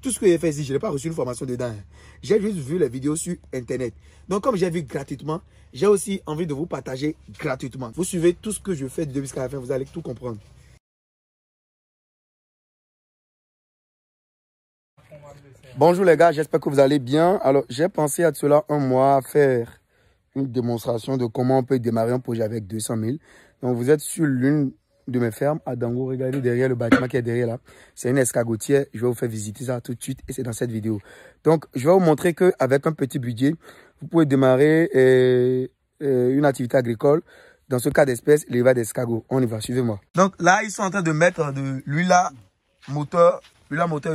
Tout ce que j'ai fait ici, je n'ai pas reçu une formation dedans. J'ai juste vu les vidéos sur Internet. Donc, comme j'ai vu gratuitement, j'ai aussi envie de vous partager gratuitement. Vous suivez tout ce que je fais du début jusqu'à la fin, vous allez tout comprendre. Bonjour les gars, j'espère que vous allez bien. Alors, j'ai pensé à cela un mois à faire une démonstration de comment on peut démarrer un projet avec 200 000. Donc, vous êtes sur l'une de mes fermes à Dango. Regardez derrière le bâtiment qui est derrière là. C'est une escargotière. Je vais vous faire visiter ça tout de suite et c'est dans cette vidéo. Donc, je vais vous montrer qu'avec un petit budget, vous pouvez démarrer une activité agricole. Dans ce cas d'espèce, l'élevage d'escargots. On y va, suivez-moi. Donc là, ils sont en train de mettre de l'huile à moteur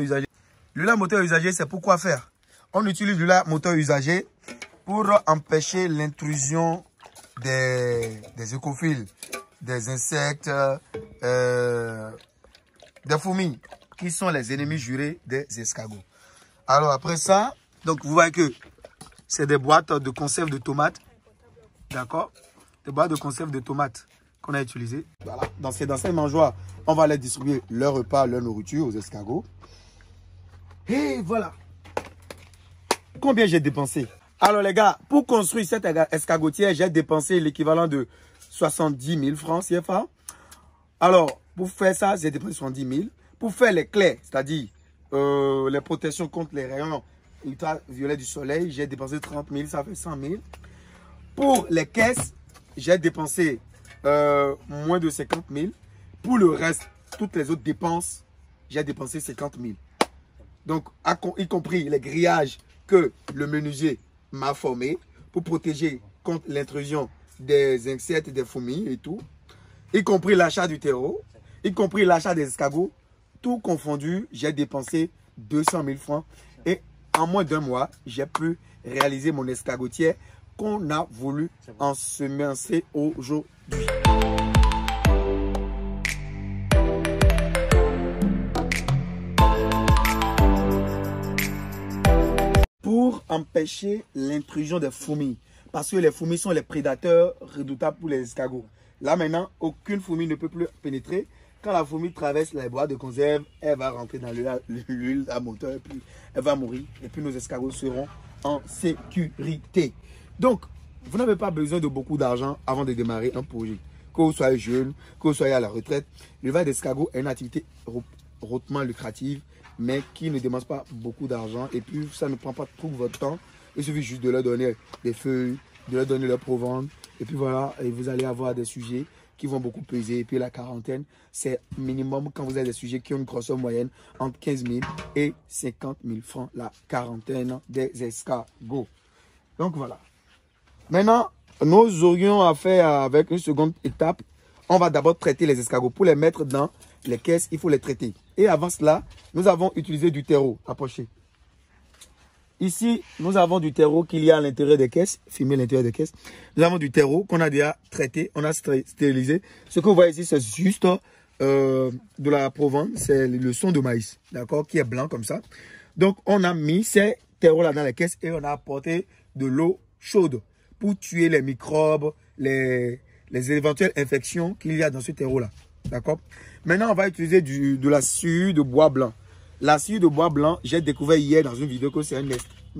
usagé. L'huile à moteur usagé, c'est pour quoi faire? On utilise l'huile à moteur usagé pour empêcher l'intrusion des écophiles, des insectes, des fourmis, qui sont les ennemis jurés des escargots. Alors après ça, donc vous voyez que c'est des boîtes de conserve de tomates, d'accord? Des boîtes de conserve de tomates qu'on a utilisées. Voilà. Dans ces mangeoires, on va les distribuer leur repas, leur nourriture aux escargots. Et voilà. Combien j'ai dépensé? Alors les gars, pour construire cette escargotière, j'ai dépensé l'équivalent de 70 000 francs CFA. Alors, pour faire ça, j'ai dépensé 70 000. Pour faire les clés, c'est-à-dire les protections contre les rayons ultraviolets du soleil, j'ai dépensé 30 000, ça fait 100 000. Pour les caisses, j'ai dépensé moins de 50 000. Pour le reste, toutes les autres dépenses, j'ai dépensé 50 000. Donc, y compris les grillages que le menuisier m'a formé pour protéger contre l'intrusion des insectes, des fourmis et tout. Y compris l'achat du terreau, y compris l'achat des escargots. Tout confondu, j'ai dépensé 200 000 francs. Et en moins d'un mois, j'ai pu réaliser mon escargotière qu'on a voulu ensemencer aujourd'hui. Pour empêcher l'intrusion des fourmis. Parce que les fourmis sont les prédateurs redoutables pour les escargots. Là maintenant, aucune fourmi ne peut plus pénétrer. Quand la fourmi traverse les boîtes de conserve, elle va rentrer dans l'huile à moteur et puis elle va mourir. Et puis nos escargots seront en sécurité. Donc, vous n'avez pas besoin de beaucoup d'argent avant de démarrer un projet. Que vous soyez jeune, que vous soyez à la retraite, l'élevage d'escargots est une activité hautement lucrative, mais qui ne demande pas beaucoup d'argent. Et puis, ça ne prend pas tout votre temps. Il suffit juste de leur donner des feuilles, de leur donner leur provende. Et puis voilà, et vous allez avoir des sujets qui vont beaucoup peser. Et puis la quarantaine, c'est minimum quand vous avez des sujets qui ont une grosseur moyenne entre 15 000 et 50 000 francs la quarantaine des escargots. Donc voilà. Maintenant, nous aurions à faire avec une seconde étape. On va d'abord traiter les escargots. Pour les mettre dans les caisses, il faut les traiter. Et avant cela, nous avons utilisé du terreau. Approchez. Ici, nous avons du terreau qu'il y a à l'intérieur des caisses. Filmez l'intérieur des caisses. Nous avons du terreau qu'on a déjà traité. On a stérilisé. Ce que vous voyez ici, c'est juste de la provence. C'est le son de maïs. D'accord? Qui est blanc comme ça. Donc, on a mis ces terreaux-là dans les caisses et on a apporté de l'eau chaude pour tuer les microbes, les éventuelles infections qu'il y a dans ce terreau-là. D'accord? Maintenant, on va utiliser de la sciure de bois blanc. La sciure de bois blanc, j'ai découvert hier dans une vidéo que c'est un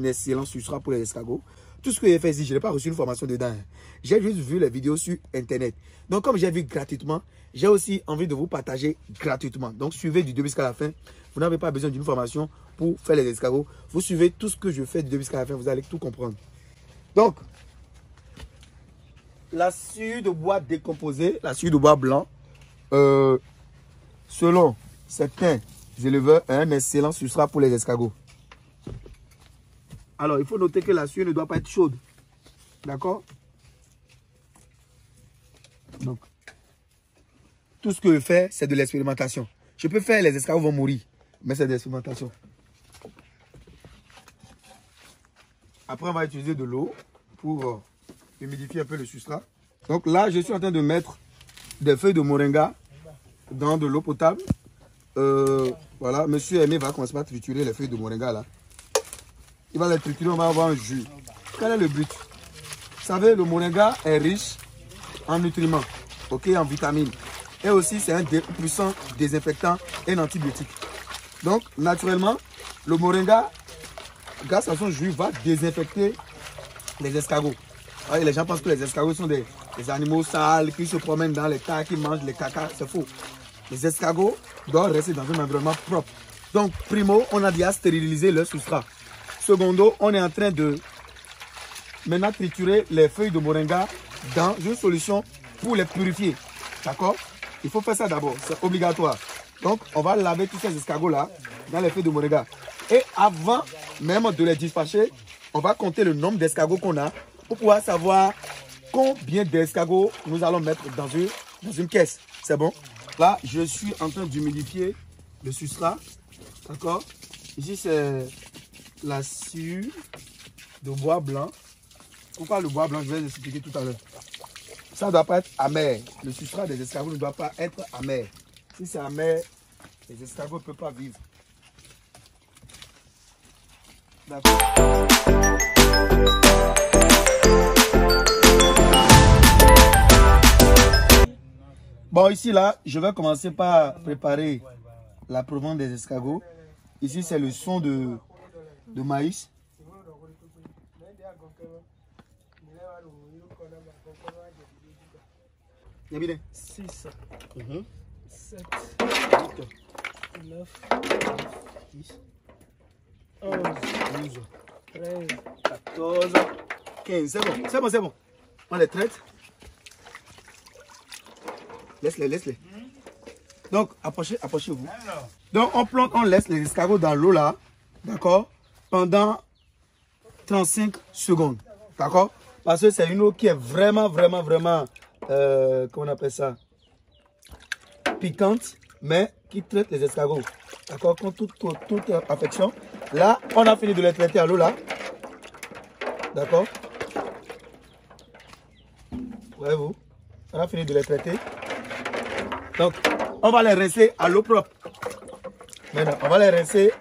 excellent substrat pour les escargots. Tout ce que j'ai fait ici, je n'ai pas reçu une formation dedans. J'ai juste vu les vidéos sur Internet. Donc, comme j'ai vu gratuitement, j'ai aussi envie de vous partager gratuitement. Donc, suivez du début jusqu'à la fin. Vous n'avez pas besoin d'une formation pour faire les escargots. Vous suivez tout ce que je fais du début jusqu'à la fin. Vous allez tout comprendre. Donc, la sciure de bois décomposé, la sciure de bois blanc, selon certains éleveurs, est un excellent substrat pour les escargots. Alors, il faut noter que la sciure ne doit pas être chaude. D'accord? Donc, tout ce que je fais, c'est de l'expérimentation. Je peux faire, les escargots vont mourir, mais c'est de l'expérimentation. Après, on va utiliser de l'eau pour humidifier un peu le substrat. Donc là, je suis en train de mettre des feuilles de moringa dans de l'eau potable. Voilà, monsieur Aimé va commencer par triturer les feuilles de moringa là. Il va les triturer, on va avoir un jus. Quel est le but? Vous savez, le moringa est riche en nutriments, ok, en vitamines. Et aussi, c'est un puissant désinfectant et un antibiotique. Donc, naturellement, Le moringa, grâce à son jus, va désinfecter les escargots. Ouais, les gens pensent que les escargots sont des animaux sales qui se promènent dans les tas, qui mangent les caca. C'est faux. Les escargots doivent rester dans un environnement propre. Donc, primo, on a déjà stérilisé le substrat. Secondo, on est en train de maintenant triturer les feuilles de moringa dans une solution pour les purifier. D'accord? Il faut faire ça d'abord, c'est obligatoire. Donc, on va laver tous ces escargots-là dans les feuilles de moringa. Et avant même de les dispatcher, on va compter le nombre d'escargots qu'on a pour pouvoir savoir combien d'escargots nous allons mettre dans une caisse. C'est bon? Là, je suis en train d'humidifier le substrat. D'accord? Ici, c'est la sciure de bois blanc. Pourquoi le bois blanc? Je vais vous expliquer tout à l'heure. Ça ne doit pas être amer. Le substrat des escargots ne doit pas être amer. Si c'est amer, les escargots ne peuvent pas vivre. D'accord. Bon, ici, là, je vais commencer par préparer la provence des escargots. Ici, c'est le son de maïs. Il y a bien 6, 7, 8, 9, 10, 11, 12, 13, 14, 15. C'est bon, c'est bon. On les traite. Laisse-les. Donc, approchez-vous. Donc, on laisse les escargots dans l'eau là, d'accord, pendant 35 secondes, d'accord? Parce que c'est une eau qui est vraiment, comment on appelle ça? Piquante, mais qui traite les escargots, d'accord, contre toute affection. Là, on a fini de les traiter à l'eau là, d'accord? Voyez-vous, on a fini de les traiter. Donc, on va les rincer à l'eau propre. Maintenant, on va les rincer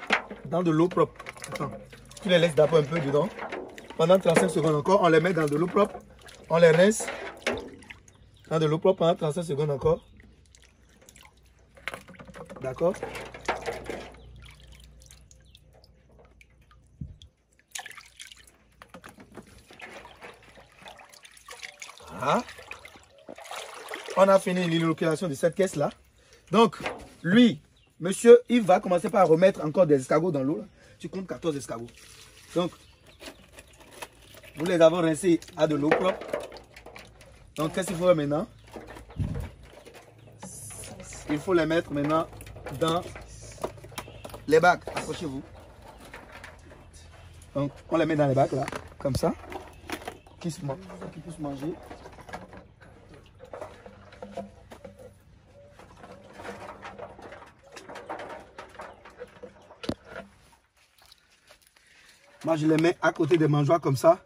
dans de l'eau propre. Attends, tu les laisses d'abord un peu dedans. Pendant 35 secondes encore, on les met dans de l'eau propre. On les rince dans de l'eau propre pendant 35 secondes encore. D'accord? Voilà. On a fini l'inoculation de cette caisse-là. Donc, lui, monsieur, il va commencer par remettre encore des escargots dans l'eau. Tu comptes 14 escargots. Donc, vous les avez rincés à de l'eau propre. Donc, qu'est-ce qu'il faut faire maintenant? Il faut les mettre maintenant dans les bacs. Approchez-vous. Donc, on les met dans les bacs là, comme ça. Qui puissent manger. Moi, je les mets à côté des mangeoires comme ça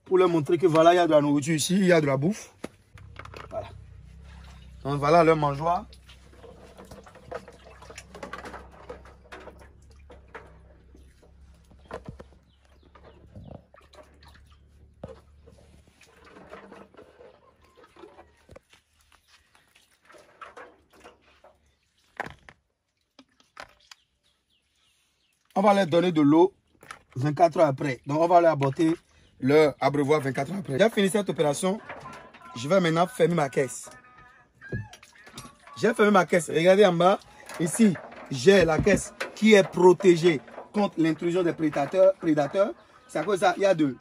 pour leur montrer que voilà, il y a de la nourriture ici, il y a de la bouffe. Voilà. Donc voilà leur mangeoire. On va leur donner de l'eau 24 heures après. Donc, on va leur apporter leur abreuvoir 24 heures après. J'ai fini cette opération. Je vais maintenant fermer ma caisse. J'ai fermé ma caisse. Regardez en bas. Ici, j'ai la caisse qui est protégée contre l'intrusion des prédateurs. C'est à cause de ça, il y a de...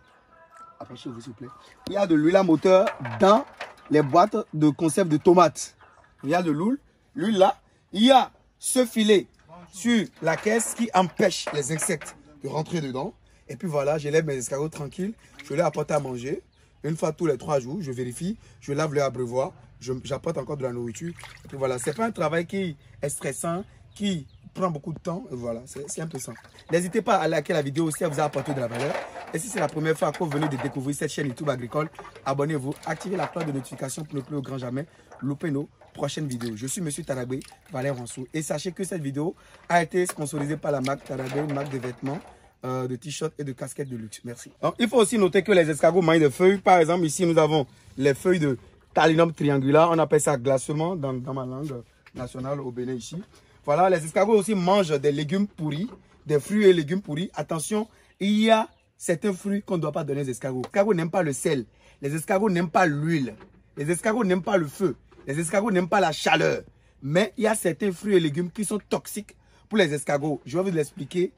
Approchez-vous, s'il vous plaît. Il y a de l'huile à moteur dans les boîtes de conserve de tomates. Il y a de l'huile là. Il y a ce filet sur la caisse qui empêche les insectes de rentrer dedans. Et puis voilà, je lève mes escargots tranquilles. Je leur apporte à manger. Une fois tous les 3 jours, je vérifie. Je lave leur abreuvoir. J'apporte encore de la nourriture. Et puis voilà, c'est pas un travail qui est stressant, qui prend beaucoup de temps. Et voilà, c'est un peu ça. N'hésitez pas à liker la vidéo si elle vous a apporté de la valeur. Et si c'est la première fois que vous venez de découvrir cette chaîne YouTube agricole, abonnez-vous, activez la cloche de notification pour ne plus au grand jamais louper nos prochaines vidéos. Je suis Monsieur Tarabé, Valère Ransou. Et sachez que cette vidéo a été sponsorisée par la marque Tarabé, une marque de vêtements, de t-shirts et de casquettes de luxe. Merci. Donc, il faut aussi noter que les escargots mangent des feuilles. Par exemple, ici, nous avons les feuilles de Talinum triangulaire. On appelle ça glacement dans ma langue nationale au Bénin ici. Voilà, les escargots aussi mangent des légumes pourris. des fruits et légumes pourris, attention, il y a certains fruits qu'on ne doit pas donner aux escargots. Les escargots n'aiment pas le sel. Les escargots n'aiment pas l'huile. Les escargots n'aiment pas le feu. Les escargots n'aiment pas la chaleur. Mais il y a certains fruits et légumes qui sont toxiques pour les escargots. Je vais vous l'expliquer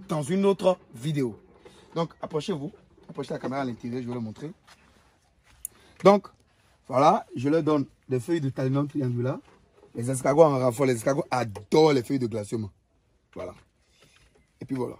dans une autre vidéo. Donc, approchez-vous. Approchez la caméra à l'intérieur, je vais le montrer. Donc, voilà, je leur donne des feuilles de Tylenol triangulaire. Les escargots en raffole, les escargots adorent les feuilles de glacement. Voilà. Et puis voilà.